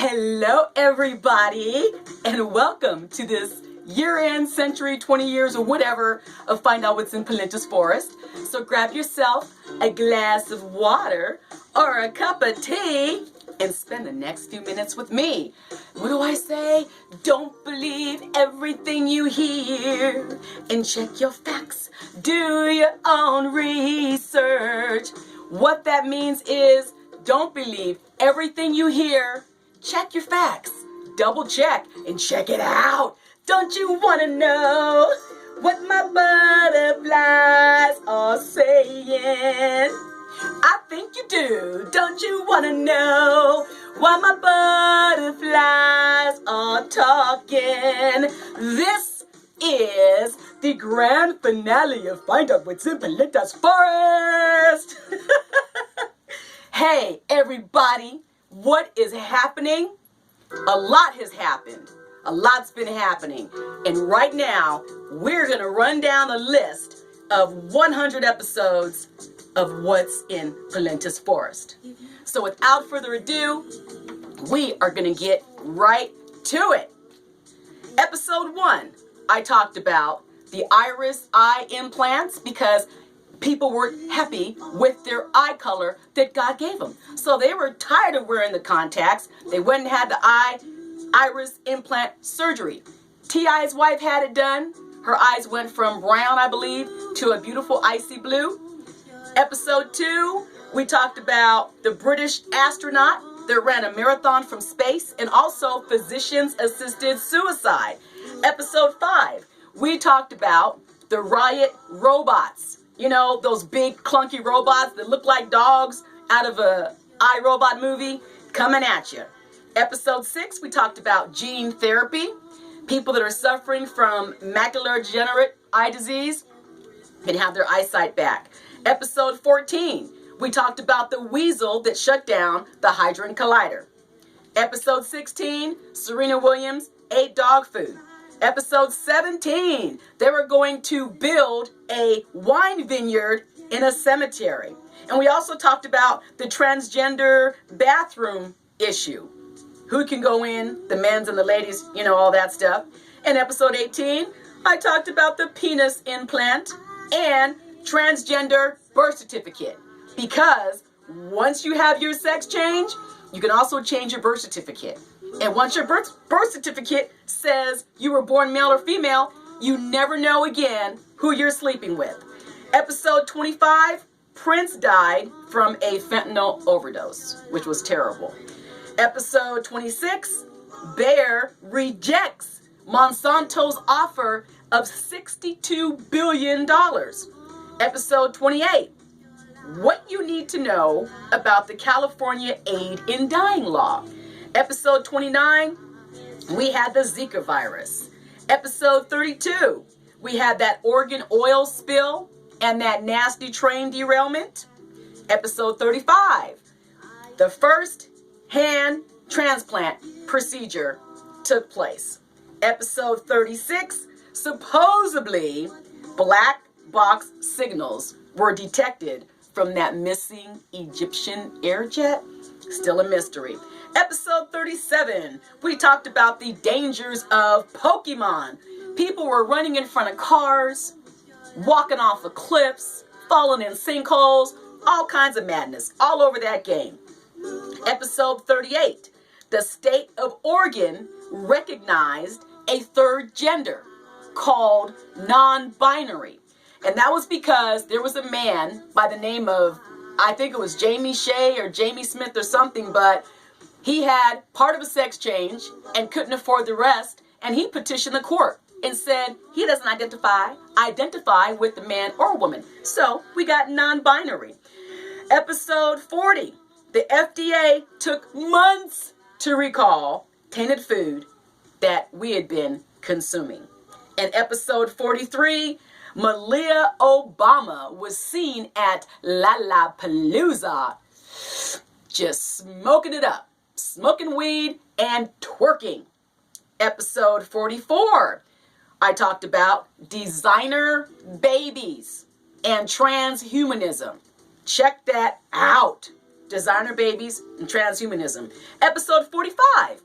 Hello everybody, and welcome to this year-end, century, 20 years, or whatever of Find Out What's in Pelenta's Forest. So grab yourself a glass of water or a cup of tea and spend the next few minutes with me. What do I say? Don't believe everything you hear and check your facts. Do your own research. What that means is don't believe everything you hear. Check your facts. Double check and check it out. Don't you want to know what my butterflies are saying? I think you do. Don't you want to know why my butterflies are talking? This is the grand finale of Find Out What's in Pelenta's Forest. Hey, everybody, what is happening? A lot has happened. A lot's been happening. And right now, we're going to run down a list of 100 episodes of What's in Pelenta's Forest. So without further ado, we are going to get right to it. Episode 1, I talked about the iris eye implants because people weren't happy with their eye color that God gave them. So they were tired of wearing the contacts. They went and had the iris implant surgery. T.I.'s wife had it done. Her eyes went from brown, I believe, to a beautiful icy blue. Episode 2, we talked about the British astronaut that ran a marathon from space and also physicians-assisted suicide. Episode 5, we talked about the riot robots. You know, those big clunky robots that look like dogs out of a iRobot movie coming at you. Episode 6, we talked about gene therapy. People that are suffering from macular degenerate eye disease can have their eyesight back. Episode 14, we talked about the weasel that shut down the Hadron Collider. Episode 16, Serena Williams ate dog food. Episode 17, they were going to build a wine vineyard in a cemetery. And we also talked about the transgender bathroom issue. Who can go in, the men's and the ladies, you know, all that stuff. In episode 18, I talked about the penis implant and transgender birth certificate. Because once you have your sex change, you can also change your birth certificate. And once your birth certificate says you were born male or female, you never know again who you're sleeping with. Episode 25, Prince died from a fentanyl overdose, which was terrible. Episode 26, Bayer rejects Monsanto's offer of $62 billion. Episode 28, what you need to know about the California Aid in Dying law. Episode 29, we had the Zika virus. Episode 32, we had that Oregon oil spill and that nasty train derailment. Episode 35, the first hand transplant procedure took place. Episode 36, supposedly black box signals were detected from that missing Egyptian air jet. Still a mystery. Episode 37, we talked about the dangers of Pokemon. People were running in front of cars, walking off of cliffs, falling in sinkholes, all kinds of madness all over that game. Episode 38, the state of Oregon recognized a third gender called non-binary. And that was because there was a man by the name of, I think it was Jamie Shea or Jamie Smith or something, but he had part of a sex change and couldn't afford the rest, and he petitioned the court and said he doesn't identify with the man or woman. So we got non-binary. Episode 40, the FDA took months to recall tainted food that we had been consuming. In episode 43, Malia Obama was seen at Lollapalooza just smoking it up. Smoking weed and twerking. Episode 44, I talked about designer babies and transhumanism. Check that out. designer babies, and transhumanism. Episode 45,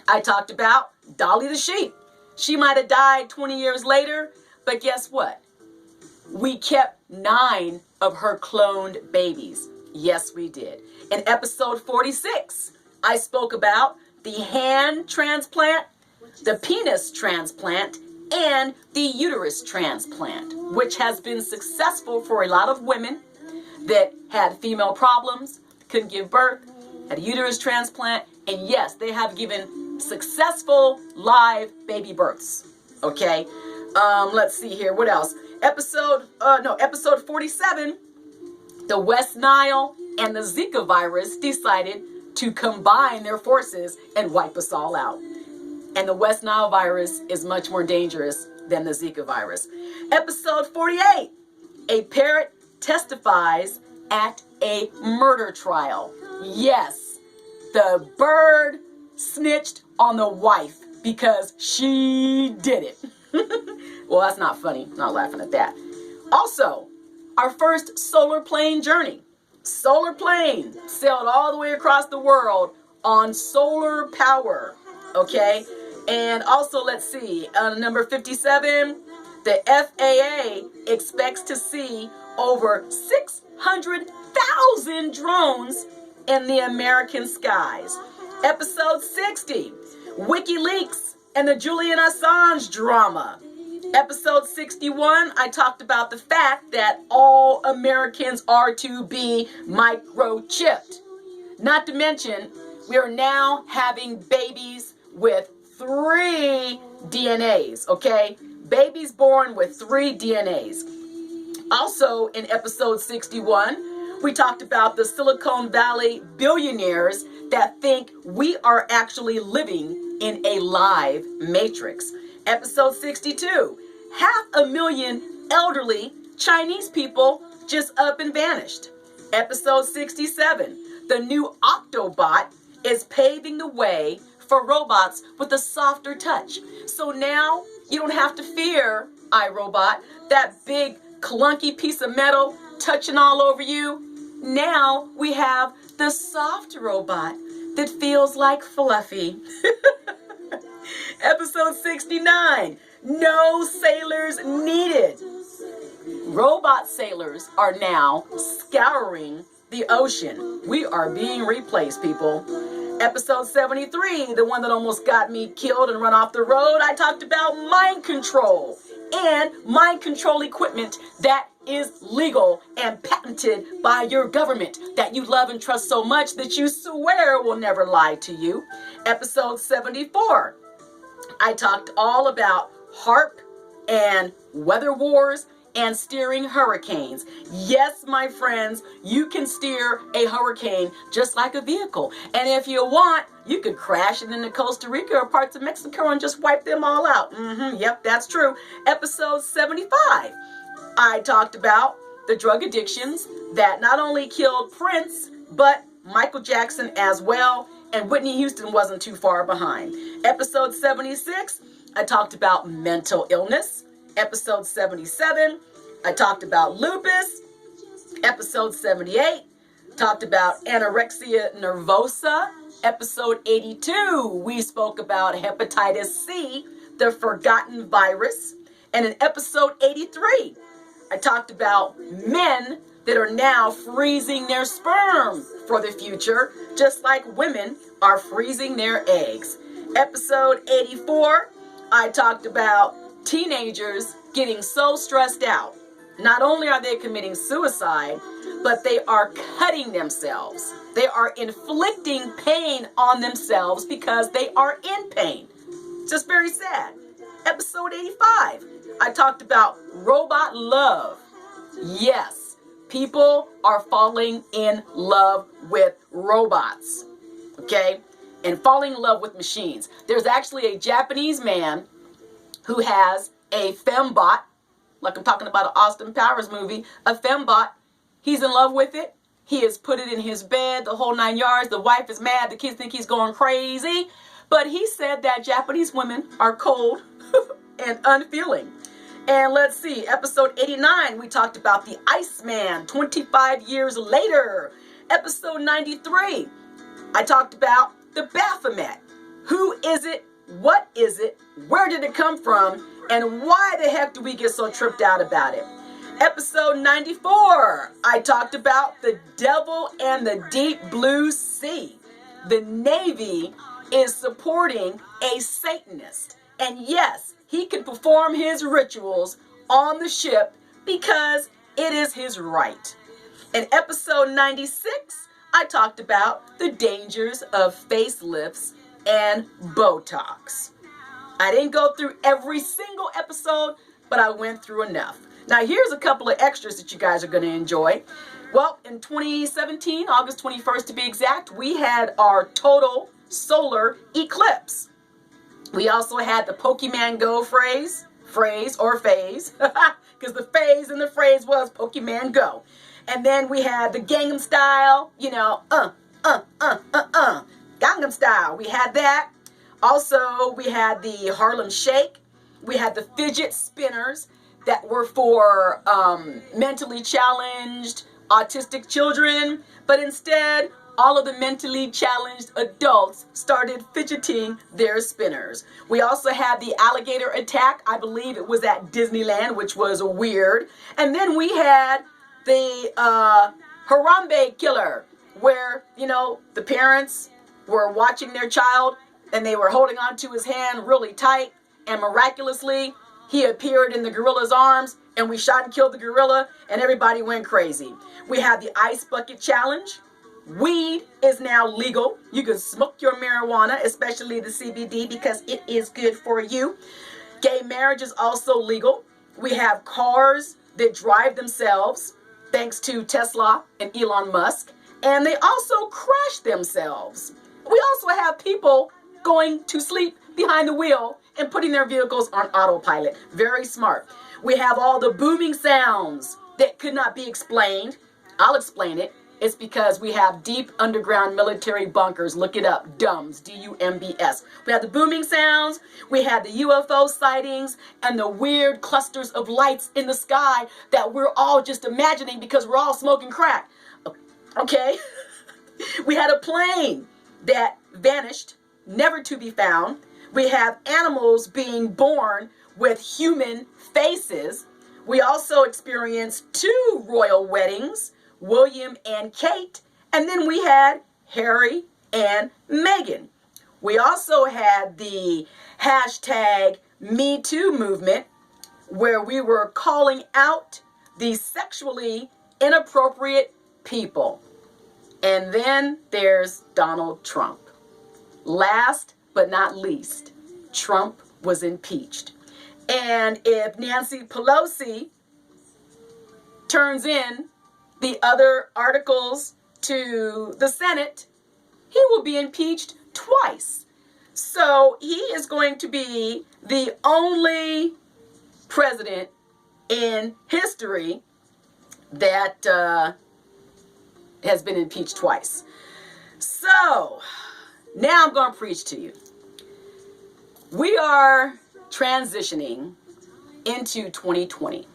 I talked about Dolly the sheep. She might have died 20 years later, but guess what? We kept 9 of her cloned babies. Yes, we did. In episode 46, I spoke about the hand transplant, the penis transplant, and the uterus transplant, which has been successful for a lot of women that had female problems, couldn't give birth, had a uterus transplant, and yes, they have given successful live baby births. Okay, let's see here. What else? Episode 47, the West Nile and the Zika virus decided to combine their forces and wipe us all out. And the West Nile virus is much more dangerous than the Zika virus. Episode 48, a parrot testifies at a murder trial. Yes, the bird snitched on the wife because she did it. Well, that's not funny. Not laughing at that. Also, our first solar plane journey. Solar plane sailed all the way across the world on solar power. Okay? And also, let's see, number 57, the FAA expects to see over 600,000 drones in the American skies. Episode 60, WikiLeaks and the Julian Assange drama. Episode 61, I talked about the fact that all Americans are to be microchipped. Not to mention, we are now having babies with 3 DNAs, okay? Babies born with 3 DNAs. Also, in episode 61, we talked about the Silicon Valley billionaires that think we are actually living in a live matrix. Episode 62, 500,000 elderly Chinese people just up and vanished. Episode 67, the new Octobot is paving the way for robots with a softer touch. So now you don't have to fear, iRobot, that big clunky piece of metal touching all over you. Now we have the soft robot that feels like fluffy. Episode 69, no sailors needed. Robot sailors are now scouring the ocean. We are being replaced, people. Episode 73, the one that almost got me killed and run off the road, I talked about mind control and mind control equipment that is legal and patented by your government that you love and trust so much that you swear will never lie to you. Episode 74, I talked all about HARP and weather wars and steering hurricanes. Yes, my friends, you can steer a hurricane just like a vehicle. And if you want, you could crash it into Costa Rica or parts of Mexico and just wipe them all out. Yep, that's true. Episode 75, I talked about the drug addictions that not only killed Prince, but Michael Jackson as well. And Whitney Houston wasn't too far behind. Episode 76, I talked about mental illness. Episode 77, I talked about lupus. Episode 78, talked about anorexia nervosa. Episode 82, we spoke about hepatitis C, the forgotten virus. And in episode 83, I talked about men that are now freezing their sperm for the future, just like women are freezing their eggs. Episode 84, I talked about teenagers getting so stressed out. Not only are they committing suicide, but they are cutting themselves. They are inflicting pain on themselves because they are in pain. It's just very sad. Episode 85, I talked about robot love. Yes, people are falling in love with robots, okay? And falling in love with machines. There's actually a Japanese man who has a fembot, like I'm talking about an Austin Powers movie, a fembot. He's in love with it. He has put it in his bed, the whole 9 yards. The wife is mad. The kids think he's going crazy. But he said that Japanese women are cold and unfeeling. And let's see, episode 89, we talked about the Iceman 25 years later. Episode 93, I talked about the Baphomet. Who is it? What is it? Where did it come from? And why the heck do we get so tripped out about it? Episode 94, I talked about the devil and the deep blue sea. The Navy is supporting a Satanist. And yes, he can perform his rituals on the ship because it is his right. In episode 96, I talked about the dangers of facelifts and Botox. I didn't go through every single episode, but I went through enough. Now, here's a couple of extras that you guys are going to enjoy. Well, in 2017, August 21st to be exact, we had our total solar eclipse. We also had the Pokemon Go phrase, or phase, because the phase in the phrase was Pokemon Go. And then we had the Gangnam Style, Gangnam Style. We had that. Also, we had the Harlem Shake. We had the fidget spinners that were for mentally challenged, autistic children. But instead, all of the mentally challenged adults started fidgeting their spinners. We also had the alligator attack. I believe it was at Disneyland, which was weird. And then we had the Harambe killer, where, the parents were watching their child and they were holding on to his hand really tight, and miraculously he appeared in the gorilla's arms, and we shot and killed the gorilla, and everybody went crazy. We had the ice bucket challenge. Weed is now legal. You can smoke your marijuana, especially the CBD, because it is good for you. Gay marriage is also legal. We have cars that drive themselves, thanks to Tesla and Elon Musk, and they also crash themselves. We also have people going to sleep behind the wheel and putting their vehicles on autopilot. Very smart. We have all the booming sounds that could not be explained. I'll explain it. It's because we have deep underground military bunkers. Look it up. DUMBs. D-U-M-B-S. We have the booming sounds. We had the UFO sightings and the weird clusters of lights in the sky that we're all just imagining because we're all smoking crack. Okay? We had a plane that vanished, never to be found. We have animals being born with human faces. We also experienced 2 royal weddings, William and Kate, and then we had Harry and Meghan. We also had the hashtag Me Too movement, where we were calling out the sexually inappropriate people. And then there's Donald Trump. Last but not least, Trump was impeached. And if Nancy Pelosi turns in the other articles to the Senate, he will be impeached twice. So he is going to be the only president in history that has been impeached twice. So now I'm going to preach to you. We are transitioning into 2020.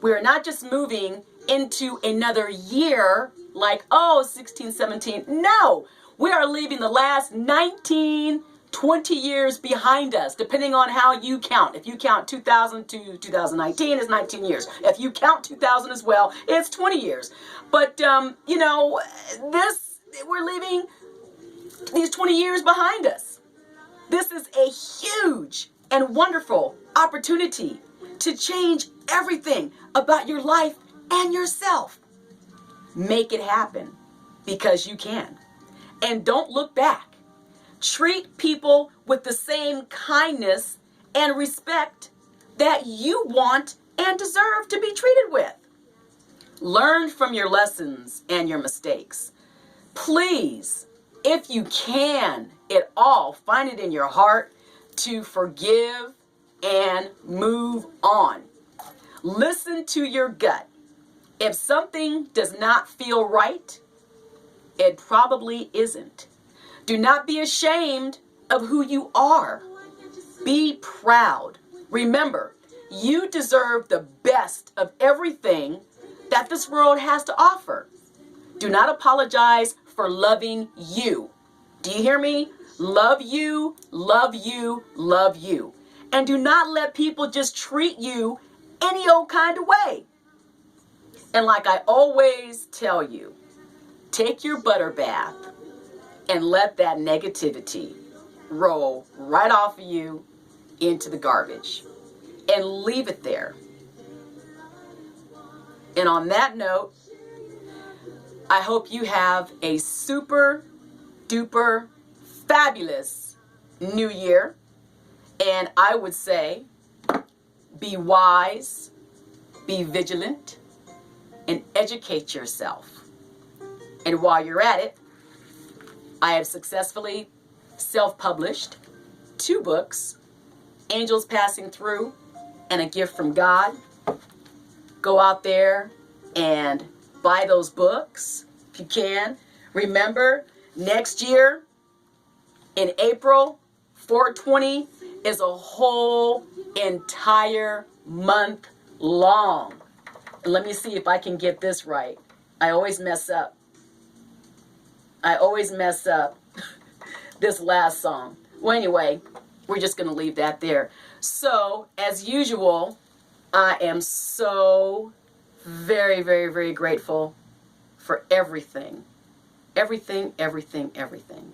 We are not just moving into another year like, 16, 17. No, we are leaving the last 19, 20 years behind us, depending on how you count. If you count 2000 to 2019, it's 19 years. If you count 2000 as well, it's 20 years. But, we're leaving these 20 years behind us. This is a huge and wonderful opportunity to change everything about your life and yourself. Make it happen, because you can. And don't look back. Treat people with the same kindness and respect that you want and deserve to be treated with. Learn from your lessons and your mistakes. Please, if you can at all, find it in your heart to forgive and move on. Listen to your gut. If something does not feel right, it probably isn't. Do not be ashamed of who you are. Be proud. Remember, you deserve the best of everything that this world has to offer. Do not apologize for loving you. Do you hear me? Love you, love you, love you. And do not let people just treat you any old kind of way. And like I always tell you, take your butter bath and let that negativity roll right off of you into the garbage and leave it there. And on that note, I hope you have a super duper fabulous new year. And I would say, be wise, be vigilant, and educate yourself. And while you're at it, I have successfully self-published 2 books, Angels Passing Through and A Gift from God. Go out there and buy those books if you can. Remember, next year in April, 420 is a whole entire month long. And let me see if I can get this right. I always mess up. This last song. Well, anyway, we're just going to leave that there. So, as usual, I am so very, very, very grateful for everything. Everything, everything, everything.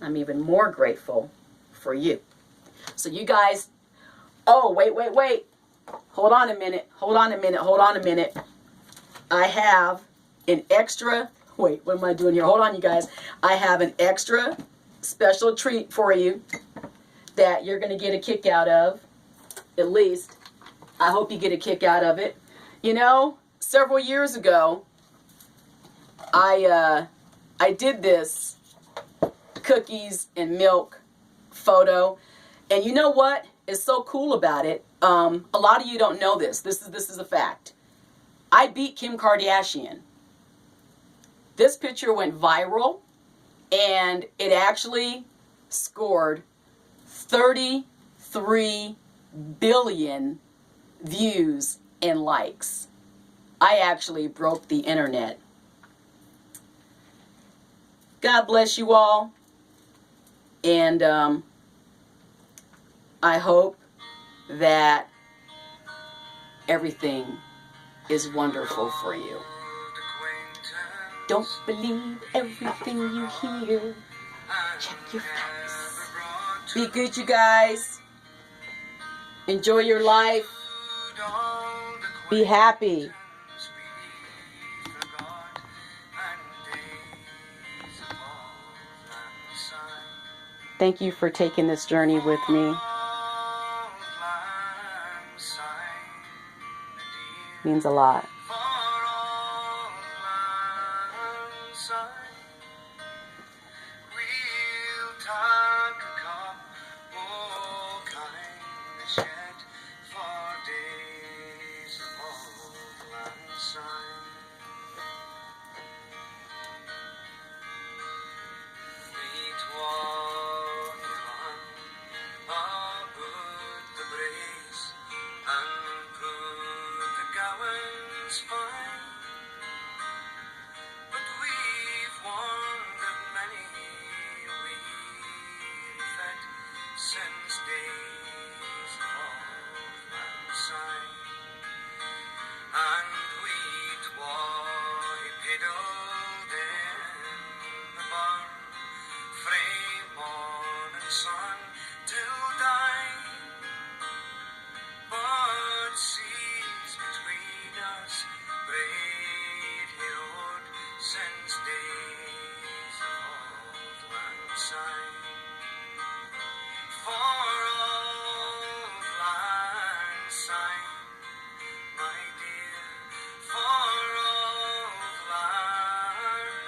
I'm even more grateful for you. So you guys, oh, wait. Hold on a minute. I have an extra, wait, what am I doing here? Hold on, you guys. I have an extra special treat for you that you're going to get a kick out of. At least, I hope you get a kick out of it. You know, several years ago, I did this cookies and milk photo. And you know what is so cool about it? A lot of you don't know this. This is a fact. I beat Kim Kardashian. This picture went viral, and it actually scored 33 billion views and likes. I actually broke the internet. God bless you all. And I hope that everything is wonderful for you. Don't believe everything you hear. Check your facts. Be good, you guys. Enjoy your life. Be happy. Thank you for taking this journey with me. Means a lot.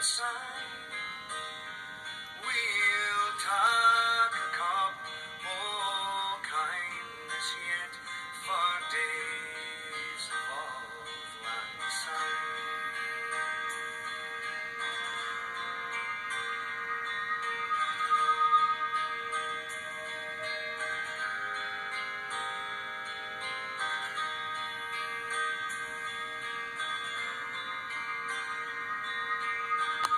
Sun.